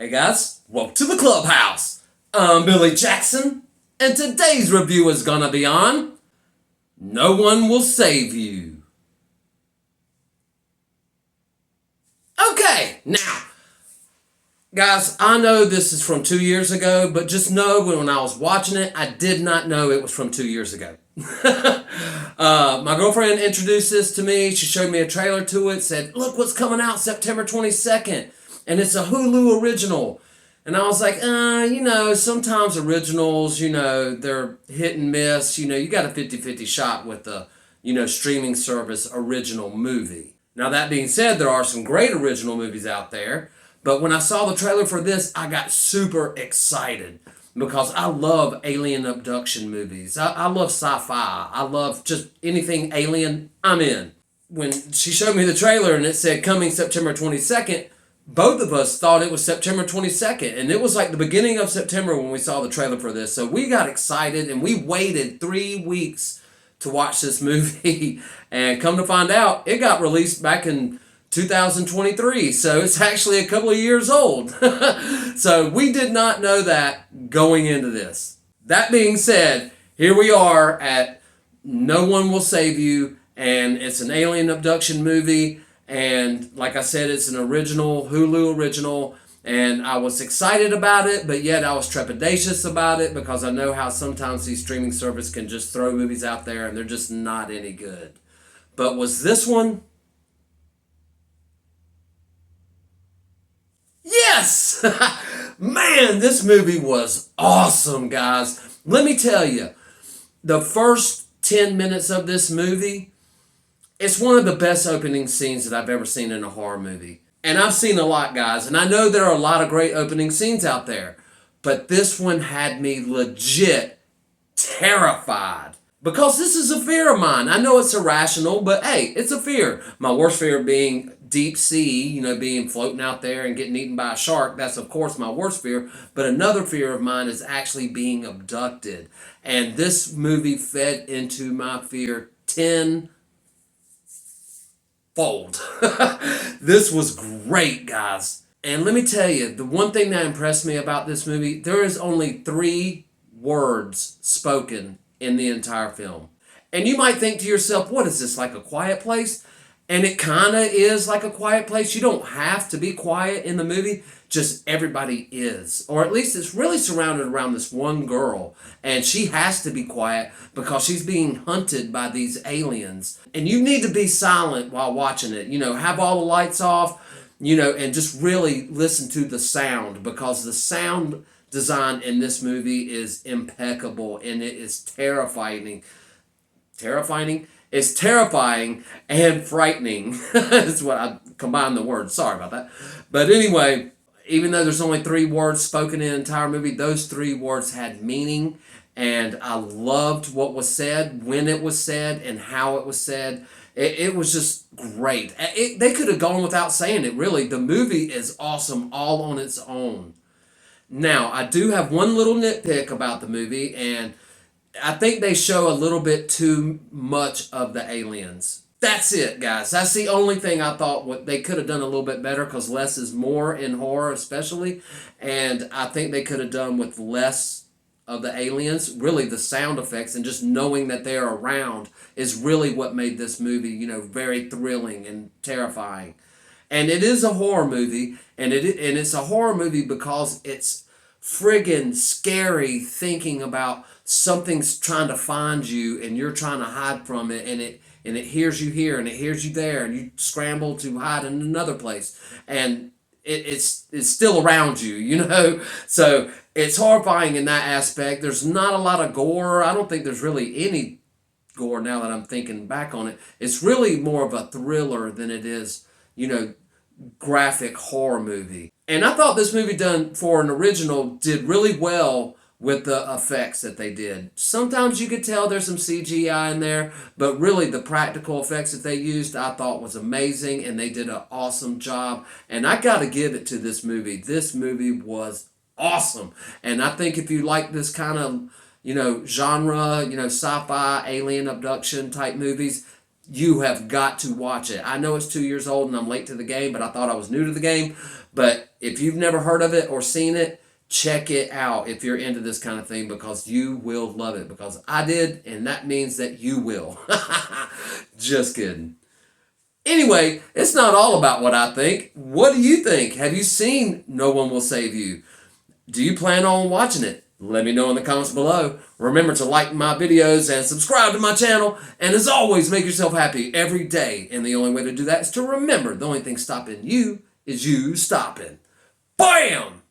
Hey guys, welcome to the clubhouse. I'm Billy Jackson, and today's review is gonna be on No One Will Save You. Okay, now, guys, I know this is from 2 years ago, but just know when I was watching it, I did not know it was from 2 years ago. My girlfriend introduced this to me. She showed me a trailer to it, said, look what's coming out September 22nd. And it's a Hulu original. And I was like, sometimes originals, they're hit and miss. You got a 50-50 shot with the, streaming service original movie. Now, that being said, there are some great original movies out there. But when I saw the trailer for this, I got super excited because I love alien abduction movies. I love sci-fi. I love just anything alien, I'm in. When she showed me the trailer and it said coming September 22nd, both of us thought it was September 22nd. And it was like the beginning of September when we saw the trailer for this. So we got excited and we waited 3 weeks to watch this movie. And come to find out, it got released back in 2023. So it's actually a couple of years old. So we did not know that going into this. That being said, here we are at No One Will Save You. And it's an alien abduction movie. And like I said, it's an original, Hulu original, and I was excited about it, but yet I was trepidatious about it because I know how sometimes these streaming services can just throw movies out there and they're just not any good. But was this one? Yes! Man, this movie was awesome, guys. Let me tell you, the first 10 minutes of this movie, it's one of the best opening scenes that I've ever seen in a horror movie. And I've seen a lot, guys, and I know there are a lot of great opening scenes out there. But this one had me legit terrified. Because this is a fear of mine. I know it's irrational, but hey, it's a fear. My worst fear being deep sea, being floating out there and getting eaten by a shark. That's, of course, my worst fear. But another fear of mine is actually being abducted. And this movie fed into my fear 10 fold. This was great, guys. And let me tell you, the one thing that impressed me about this movie, there is only 3 words spoken in the entire film. And you might think to yourself, what is this, like A Quiet Place? And it kind of is like A Quiet Place. You don't have to be quiet in the movie, just everybody is. Or at least it's really surrounded around this one girl. And she has to be quiet because she's being hunted by these aliens. And you need to be silent while watching it. Have all the lights off, and just really listen to the sound because the sound design in this movie is impeccable and it is terrifying. Terrifying? It's terrifying and frightening. That's what I combined the words. Sorry about that. But anyway, even though there's only 3 words spoken in the entire movie, those 3 words had meaning. And I loved what was said, when it was said, and how it was said. It was just great. They could have gone without saying it, really. The movie is awesome all on its own. Now, I do have one little nitpick about the movie, and I think they show a little bit too much of the aliens. That's it, guys. That's the only thing I thought what they could have done a little bit better because less is more in horror especially. And I think they could have done with less of the aliens. Really, the sound effects and just knowing that they're around is really what made this movie, very thrilling and terrifying. And it is a horror movie, and it's a horror movie because it's friggin' scary thinking about something's trying to find you and you're trying to hide from it, and it hears you here and it hears you there and you scramble to hide in another place and it's still around you. So it's horrifying in that aspect. There's not a lot of gore. I don't think there's really any gore now that I'm thinking back on it. It's really more of a thriller than it is, graphic horror movie. And I thought this movie, done for an original, did really well with the effects that they did. Sometimes you could tell there's some CGI in there, but really the practical effects that they used I thought was amazing, and they did an awesome job. And I gotta give it to this movie. This movie was awesome. And I think if you like this kind of, genre, sci-fi, alien abduction type movies, You have got to watch it. I know it's 2 years old and I'm late to the game, but I thought I was new to the game. But if you've never heard of it or seen it, check it out if you're into this kind of thing, because you will love it, because I did, and that means that you will. Just kidding. Anyway, it's not all about what I think. What do you think? Have you seen No One Will Save You? Do you plan on watching it? Let me know in the comments below. Remember to like my videos and subscribe to my channel. And as always, make yourself happy every day. And the only way to do that is to remember the only thing stopping you is you stopping. Bam!